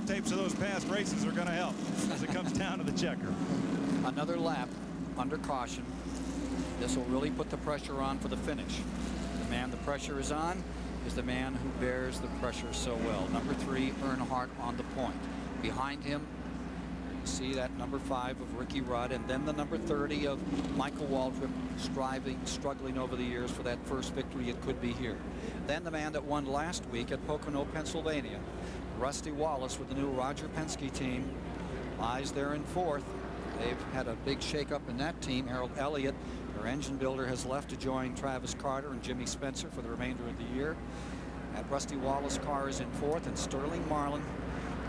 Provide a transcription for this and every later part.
Tapes of those past races are going to help as it comes down to the checker. Another lap under caution. This will really put the pressure on for the finish. The man the pressure is on is the man who bears the pressure so well. Number 3, Earnhardt on the point. Behind him, you see that number 5 of Ricky Rudd, and then the number 30 of Michael Waltrip, struggling over the years for that first victory. It could be here. Then the man that won last week at Pocono, Pennsylvania, Rusty Wallace, with the new Roger Penske team, lies there in 4th. They've had a big shakeup in that team. Harold Elliott, their engine builder, has left to join Travis Carter and Jimmy Spencer for the remainder of the year. That Rusty Wallace car is in 4th, and Sterling Marlin,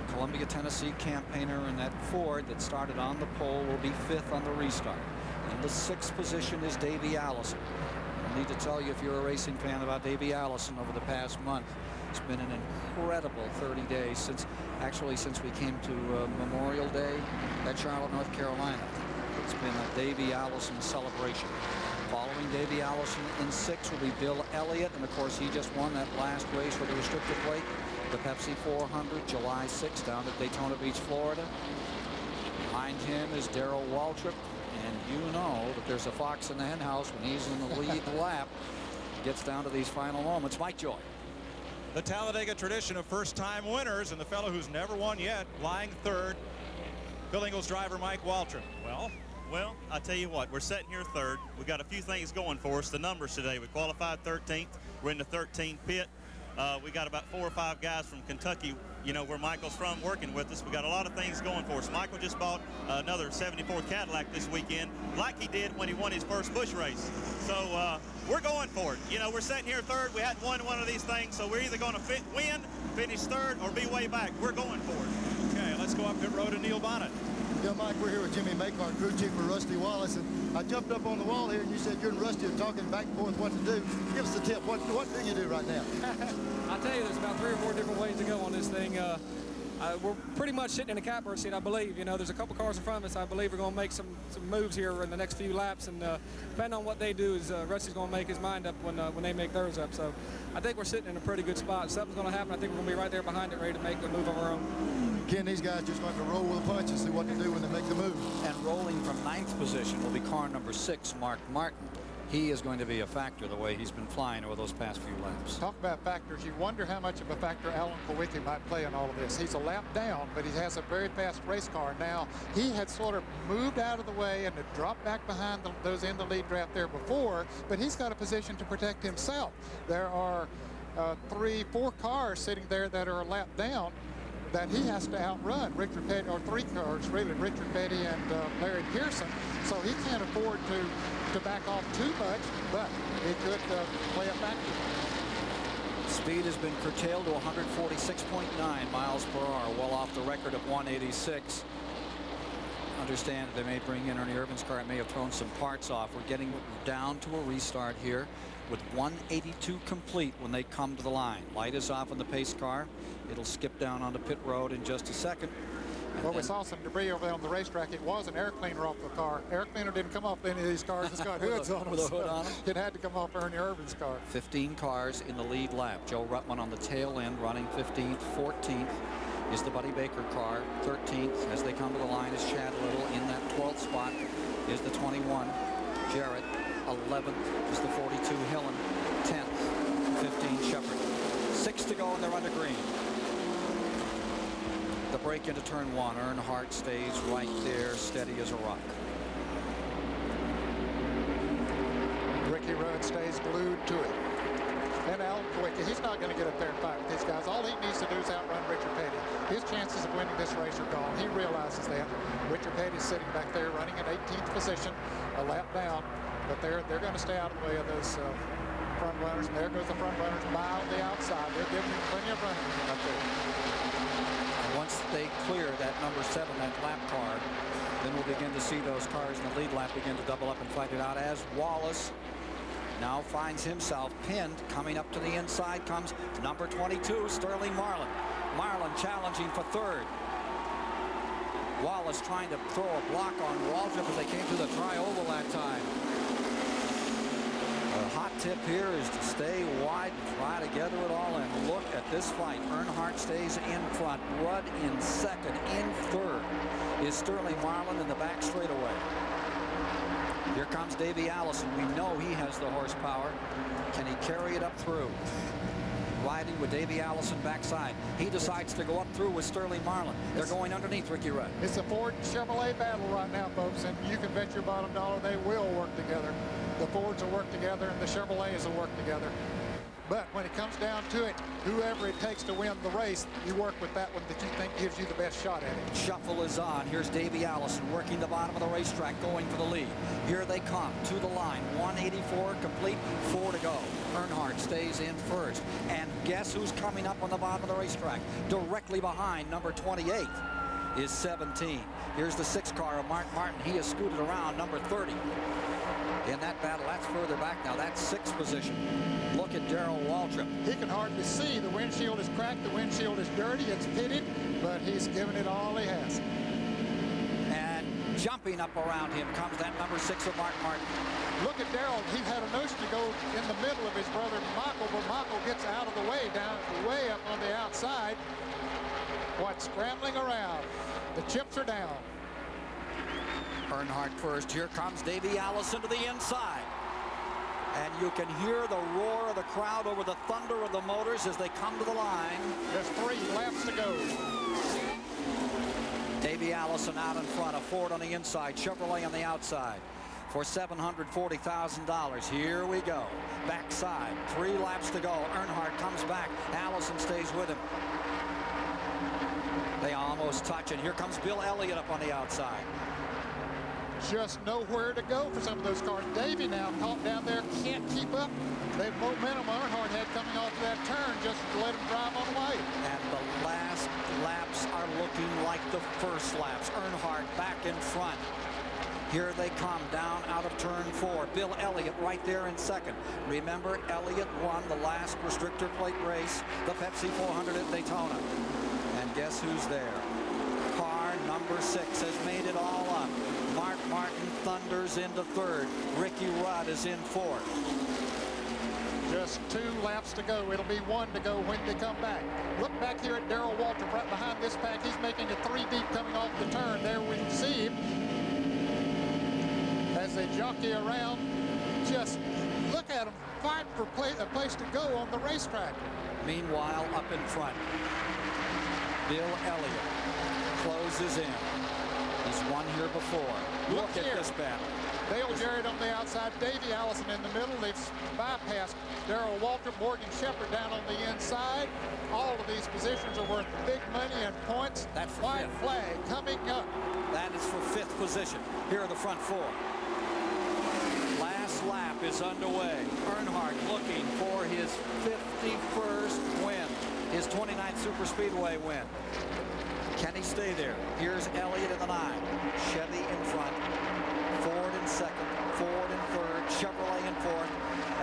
Columbia, Tennessee campaigner, in that Ford that started on the pole, will be 5th on the restart. In the 6th position is Davey Allison. I need to tell you, if you're a racing fan, about Davey Allison over the past month. It's been an incredible 30 days since we came to Memorial Day at Charlotte, North Carolina. It's been a Davey Allison celebration. Following Davey Allison in 6th will be Bill Elliott, and of course he just won that last race for the restricted weight, the Pepsi 400, July 6th down at Daytona Beach, Florida. Behind him is Darrell Waltrip, and you know that there's a fox in the henhouse when he's in the lead lap. Gets down to these final moments. Mike Joy. The Talladega tradition of first-time winners, and the fellow who's never won yet, lying 3rd, Phil Ingles driver Mike Waltrip. Well, I tell you what, we're sitting here 3rd. We've got a few things going for us. The numbers today, we qualified 13th. We're in the 13th pit. We got about 4 or 5 guys from Kentucky, you know, where Michael's from, working with us. We got a lot of things going for us. Michael just bought another '74 Cadillac this weekend, like he did when he won his first Busch race. So we're going for it. You know, we're sitting here 3rd. We hadn't won one of these things, so we're either going to win, finish 3rd, or be way back. We're going for it. Okay, let's go up pit road to Neil Bonnet. Yeah, Mike, we're here with Jimmy Makar, crew chief for Rusty Wallace, and I jumped up on the wall here, and you said you and Rusty are talking back and forth what to do. Give us a tip. What do you do right now? I'll tell you, there's about 3 or 4 different ways to go on this thing. We're pretty much sitting in the catbird seat, I believe. You know, there's a couple cars in front of us. I believe we're going to make some moves here in the next few laps, and depending on what they do, is Rusty's going to make his mind up when they make theirs up. So I think we're sitting in a pretty good spot. Something's going to happen. I think we're going to be right there behind it, ready to make the move of our own. Ken, these guys just going to roll with a punch and see what to do when they make the move. And rolling from 9th position will be car number 6, Mark Martin. He is going to be a factor the way he's been flying over those past few laps. Talk about factors. You wonder how much of a factor Alan Kulwicki might play in all of this. He's a lap down, but he has a very fast race car. Now, he had sort of moved out of the way and had dropped back behind those in the lead draft there before, but he's got a position to protect himself. There are 3, 4 cars sitting there that are a lap down that he has to outrun. Richard Petty, or 3 cars really, Richard Petty and Larry Pearson. So he can't afford to back off too much, but he could play a factor. Speed has been curtailed to 146.9 miles per hour, well off the record of 186. Understand they may bring in Ernie Irvin's car. It may have thrown some parts off. We're getting down to a restart here with 182 complete when they come to the line. Light is off on the pace car. It'll skip down onto pit road in just a second. Well, we saw some debris over there on the racetrack. It was an air cleaner off the car. Air cleaner didn't come off any of these cars. It's got hoods on them. With a hood on them. It had to come off Ernie Irvin's car. 15 cars in the lead lap. Joe Ruttman on the tail end running 15th. 14th is the Buddy Baker car. 13th as they come to the line is Chad Little. In that 12th spot is the 21 Jarrett. 11th is the 42 Hillen. 10th, 15 Shepard. 6 to go and they're under green. The break into turn 1. Earnhardt stays right there, steady as a rock. Ricky Rudd stays glued to it. And Alan Kulwicki, he's not going to get a fair fight with these guys. All he needs to do is outrun Richard Petty. His chances of winning this race are gone. He realizes that. Richard Petty's sitting back there running in 18th position, a lap down, but they're going to stay out of the way of those front runners. And there goes the front runners by on the outside. They're giving him plenty of running room up there. Once they clear that number 7, that lap car, then we'll begin to see those cars in the lead lap begin to double up and fight it out as Wallace now finds himself pinned. Coming up to the inside comes number 22, Sterling Marlin. Marlin challenging for 3rd. Wallace trying to throw a block on Waltrip as they came through the tri-oval that time. A high hot tip here is to stay wide and try to gather it all and look at this fight. Earnhardt stays in front. Rudd in second. In third is Sterling Marlin in the back straightaway. Here comes Davey Allison. We know he has the horsepower. Can he carry it up through? Riding with Davey Allison backside. He decides to go up through with Sterling Marlin. They're going underneath Ricky Rudd. It's a Ford Chevrolet battle right now, folks, and you can bet your bottom dollar they will work together. The Fords will work together and the Chevrolets will work together. But when it comes down to it, whoever it takes to win the race, you work with that one that you think gives you the best shot at it. Shuffle is on. Here's Davey Allison working the bottom of the racetrack, going for the lead. Here they come to the line. 184 complete, 4 to go. Earnhardt stays in first. And guess who's coming up on the bottom of the racetrack? Directly behind number 28 is 17. Here's the 6 car of Mark Martin. He has scooted around number 30. In that battle, that's further back now. That's 6th position. Look at Darrell Waltrip. He can hardly see. The windshield is cracked. The windshield is dirty. It's pitted, but he's given it all he has. And jumping up around him comes that number 6 of Mark Martin. Look at Darrell. He had a notion to go in the middle of his brother Michael, but Michael gets out of the way, down way up on the outside. What's scrambling around? The chips are down. Earnhardt first. Here comes Davey Allison to the inside. And you can hear the roar of the crowd over the thunder of the motors as they come to the line. There's 3 laps to go. Davey Allison out in front, a Ford on the inside, Chevrolet on the outside for $740,000. Here we go. Backside, 3 laps to go. Earnhardt comes back. Allison stays with him. They almost touch, and here comes Bill Elliott up on the outside. Just nowhere to go for some of those cars. Davey now caught down there, can't keep up. The momentum Earnhardt had coming off that turn just to let him drive on the way. And the last laps are looking like the first laps. Earnhardt back in front. Here they come down out of turn 4. Bill Elliott right there in second. Remember, Elliott won the last restrictor plate race, the Pepsi 400 at Daytona. And guess who's there? Car number 6 has made it all up. Mark Martin thunders into third. Ricky Rudd is in fourth. Just 2 laps to go. It'll be 1 to go when they come back. Look back here at Darrell Waltrip right behind this pack. He's making a 3 deep coming off the turn. There we see him as they jockey around. Just look at them fight for a place to go on the racetrack. Meanwhile, up in front, Bill Elliott closes in. He's won here before. Look at this battle. Dale Jarrett on the outside, Davey Allison in the middle. They've bypassed Darrell Waltrip, Morgan Shepherd down on the inside. All of these positions are worth big money and points. That's white flag coming up. That is for 5th position. Here are the front 4. Last lap is underway. Earnhardt looking for his 51st win, his 29th Superspeedway win. Can he stay there? Here's Elliott in the 9. Chevy in front. Ford in second. Ford in third. Chevrolet in fourth.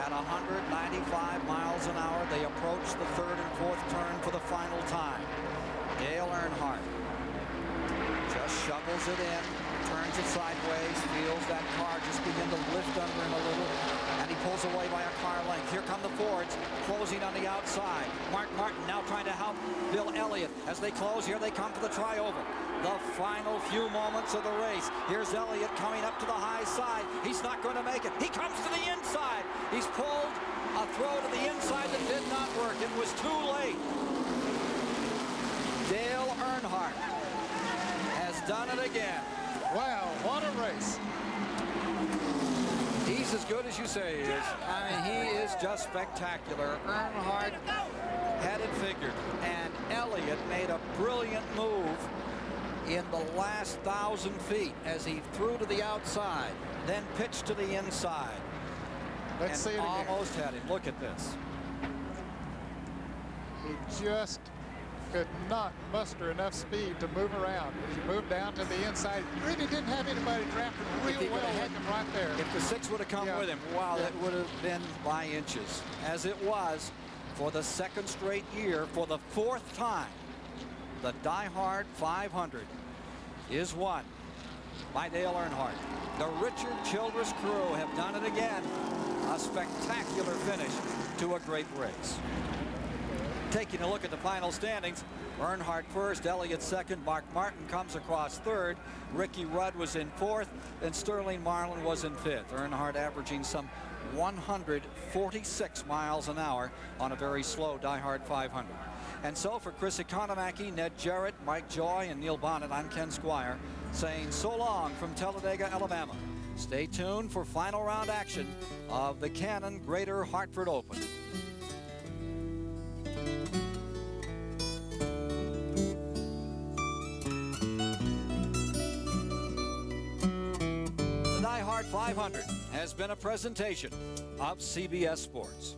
At 195 miles an hour, they approach the 3rd and 4th turn for the final time. Dale Earnhardt just shovels it in, turns it sideways, feels that car just begin to lift under him a little, and he pulls away by a car length. Here come the Fords closing on the outside. Mark Martin now trying to help Bill Elliott as they close. Here they come for the tri-oval. The final few moments of the race. Here's Elliott coming up to the high side. He's not going to make it. He comes to the inside. He's pulled a throw to the inside that did not work. It was too late. Dale Earnhardt has done it again. Wow, what a race. He's as good as you say he is. I mean, he is just spectacular. Earnhardt had it figured, and Elliott made a brilliant move in the last 1,000 feet as he threw to the outside, then pitched to the inside. Let's see it again. Almost had him. Look at this. He just could not muster enough speed to move around. As you move down to the inside, really didn't have anybody drafted real well with him right there. If the 6 would have come with him, wow, that would have been by inches. As it was, for the 2nd straight year, for the 4th time, the Diehard 500 is won by Dale Earnhardt. The Richard Childress crew have done it again. A spectacular finish to a great race. Taking a look at the final standings, Earnhardt first, Elliott second, Mark Martin comes across third, Ricky Rudd was in fourth, and Sterling Marlin was in fifth. Earnhardt averaging some 146 miles an hour on a very slow Diehard 500. And so for Chris Economaki, Ned Jarrett, Mike Joy, and Neil Bonnet, I'm Ken Squire saying so long from Talladega, Alabama. Stay tuned for final round action of the Cannon Greater Hartford Open. The Diehard 500 has been a presentation of CBS Sports.